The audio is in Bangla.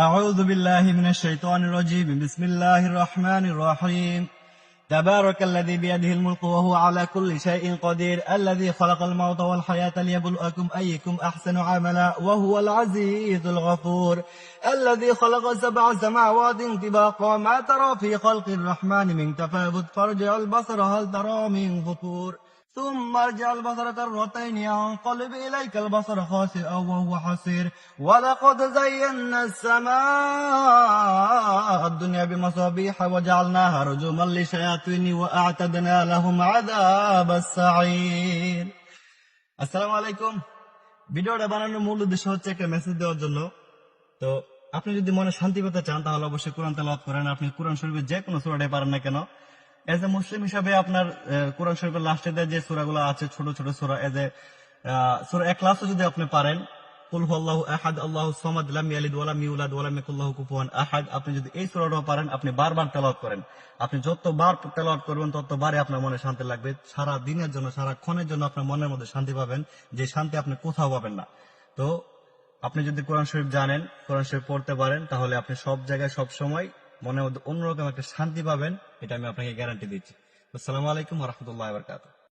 أعوذ بالله من الشيطان الرجيم. بسم الله الرحمن الرحيم. تبارك الذي بيده الملك وهو على كل شيء قدير، الذي خلق الموت والحياة ليبلوكم أيكم أحسن عملا وهو العزيز الغفور، الذي خلق 7 سماوات طباقا ما ترى في خلق الرحمن من تفاوت فارجع البصر هل ترى من فطور ثم ارجع البصر كرتين ينقلب إليك البصر خاسئا وهو حسير، ولقد زينا السماء الدنيا بمصابيح وجعلناها رجوما للشياطين وأعتدنا لهم عذاب السعير. আসসালামু আলাইকুম। ভিডিওটা বানানোর মূল উদ্দেশ্য হচ্ছে একটা মেসেজ দেওয়ার জন্য। তো আপনি যদি মনে শান্তি পেতে চান তাহলে অবশ্যই কোরআন তেলাওয়াত করেন। আপনি কোরআন শরীফের যে কোনো সূরাটাই পারেন না কেন, এজ এ মুসলিম হিসাবে আপনার কোরআন শরীফের লাস্টে যে সূরাগুলো আছে ছোট ছোট সূরা, এজ এ সূরা ইখলাসও যদি আপনি পারেন, কুল হুয়াল্লাহু আহাদ আল্লাহুস সামাদ লাম ইয়ালিদ ওয়া লাম ইউলাদ ওয়া লাম ইয়াকুল লাহু কুফুয়ান আহাদ, আপনি যদি এই সূরাটাও পারেন, আপনি বারবার তেলাওয়াত করেন। আপনি যতবার তেলাওয়াত করবেন ততবারই আপনার মনে শান্তি লাগবে। সারা দিনের জন্য, সারা ক্ষণের জন্য আপনার মনের মধ্যে শান্তি পাবেন, যে শান্তি আপনি কোথাও পাবেন না। তো আপনি যদি কোরআন শরীফ জানেন, কোরআন শরীফ পড়তে পারেন, তাহলে আপনি সব জায়গায় সব সময় মনের মধ্যে অন্যরকম একটা শান্তি পাবেন। এটা আমি আপনাকে গ্যারান্টি দিচ্ছি। আসসালামু আলাইকুম ওয়া রাহমাতুল্লাহি ওয়া বারাকাতুহু।